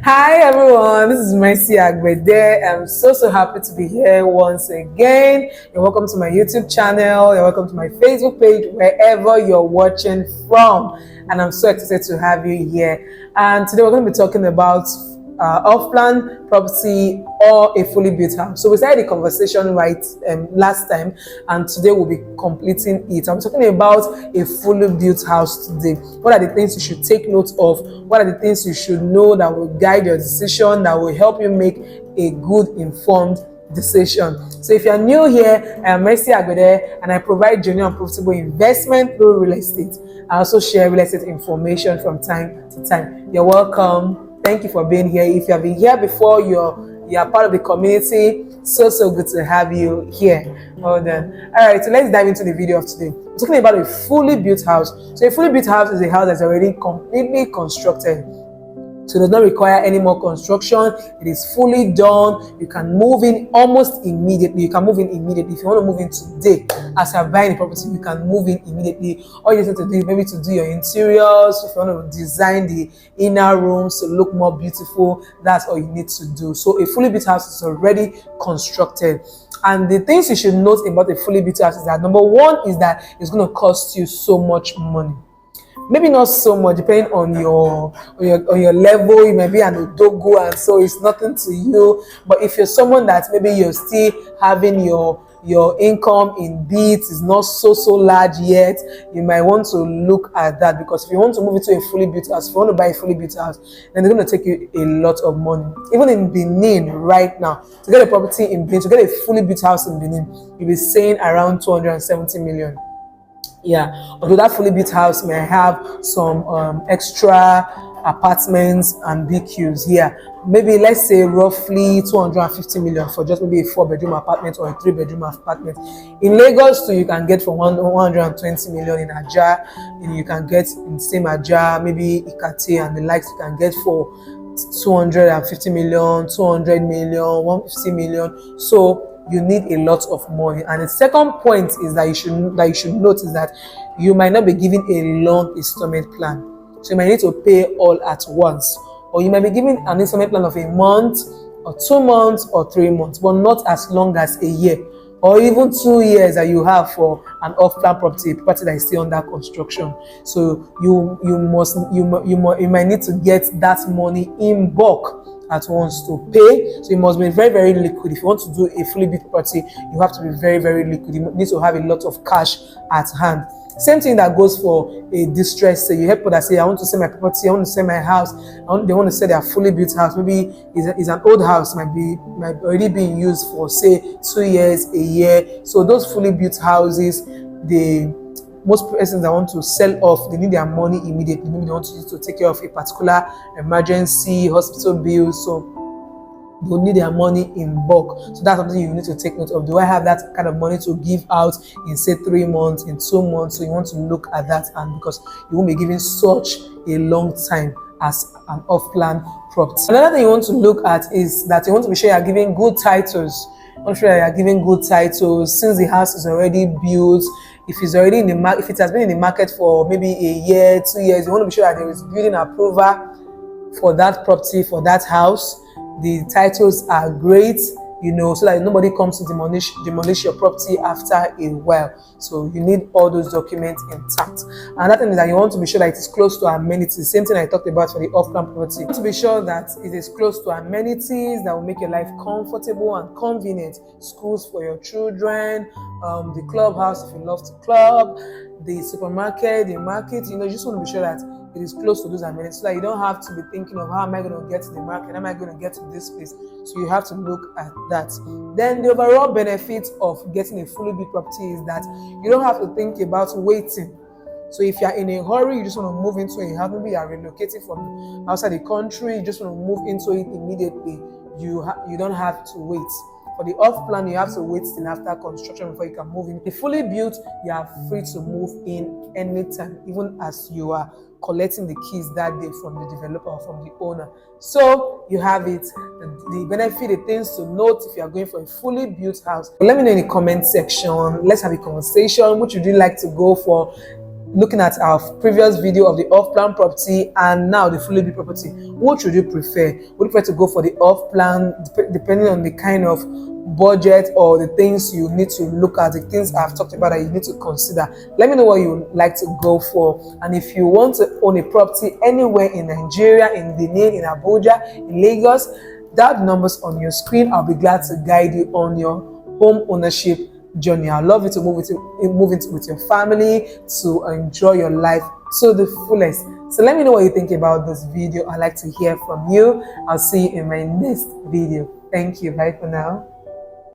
Hi everyone, this is Mercy Agbede. I'm so happy to be here once again. You're welcome to my YouTube channel, you're welcome to my Facebook page, wherever you're watching from. And I'm so excited to have you here. And today we're going to be talking about off-plan property or a fully built house. So we started the conversation last time, and today we'll be completing it. I'm talking about a fully built house today. What are the things you should take note of? What are the things you should know that will guide your decision, that will help you make a good informed decision? So if you're new here, I am Mercy Agbede, and I provide genuine and profitable investment through real estate. I also share real estate information from time to time. You're welcome. Thank you for being here. If you have been here before, you're part of the community. So good to have you here. Well done. All right, so let's dive into the video of today. We're talking about a fully built house. So a fully built house is a house that's already completely constructed. So it does not require any more construction. It is fully done. You can move in almost immediately. You can move in immediately. If you want to move in today, as you're buying a property, you can move in immediately. All you need to do is maybe to do your interiors. If you want to design the inner rooms to look more beautiful, that's all you need to do. So a fully built house is already constructed. And the things you should note about a fully built house is that number one is that it's going to cost you so much money. Maybe not so much, depending on your level. You may be an odogo, and so it's nothing to you. But if you're someone that maybe you're still having your income in bits, is not so large yet, you might want to look at that, because if you want to move into a fully built house, if you want to buy a fully built house, then they're going to take you a lot of money. Even in Benin right now, to get a property in Benin, to get a fully built house in Benin, you'll be saying around 270 million. Yeah, although that fully built house may have some extra apartments and BQs. Yeah, maybe let's say roughly 250 million for just maybe a 4-bedroom apartment or a 3-bedroom apartment. In Lagos too, you can get for 120 million in Aja. You can get in the same Aja, maybe Ikate and the likes, you can get for 250 million, 200 million, 150 million. So you need a lot of money. And the second point is that you should notice that you might not be given a long installment plan. So you might need to pay all at once, or you might be given an installment plan of a month or 2 months or 3 months, but not as long as a year or even 2 years that you have for an off-plan property that is still under construction. So you might need to get that money in bulk at once to pay. So you must be very liquid. If you want to do a fully built property, you have to be very liquid. You need to have a lot of cash at hand. Same thing that goes for a distress. So you have people that say, I want to sell my property, I want to sell my house, they want to sell their fully built house. Maybe it's an old house, might already being used for say 2 years, a year. So those fully built houses, most persons that want to sell off, they need their money immediately. Maybe they want to use to take care of a particular emergency, hospital bill, so they'll need their money in bulk. So that's something you need to take note of. Do I have that kind of money to give out in say 3 months, in 2 months? So you want to look at that, and because you won't be given such a long time as an off-plan property. Another thing you want to look at is that you want to be sure you're giving good titles. I'm sure you're giving good titles since the house is already built. If it's already in the market, if it has been in the market for maybe a year, 2 years, you want to be sure that there is building approval for that property, for that house. The titles are great, so that nobody comes to demolish your property after a while. So you need all those documents intact. Another thing is that you want to be sure that it is close to amenities. Same thing I talked about for the off-plan property. You want to be sure that it is close to amenities that will make your life comfortable and convenient. Schools for your children, the clubhouse if you love to club, the supermarket, the market. You just want to be sure that it is close to those amenities, so that you don't have to be thinking of how am I going to get to the market, how am I going to get to this place. So you have to look at that. Then the overall benefit of getting a fully built property is that you don't have to think about waiting. So if you're in a hurry, you just want to move into a house, maybe you're relocating from outside the country, you just want to move into it immediately, you don't have to wait. For the off-plan, you have to wait till after construction before you can move in. The fully built, you are free to move in anytime, even as you are collecting the keys that day from the developer or from the owner. So you have it. The benefit, the things to note if you are going for a fully built house. Let me know in the comment section. Let's have a conversation. Which would you like to go for? looking at our previous video of the off-plan property and now the fully built property, what would you prefer? Would you prefer to go for the off-plan, depending on the kind of budget or the things you need to look at, the things I've talked about that you need to consider? Let me know what you would like to go for. And if you want to own a property anywhere in Nigeria, in Benin, in Abuja, in Lagos, that numbers on your screen. I'll be glad to guide you on your home ownership journey. I'd love you to move with your family, to enjoy your life to the fullest. So let me know what you think about this video. I'd like to hear from you. I'll see you in my next video. Thank you. Bye for now.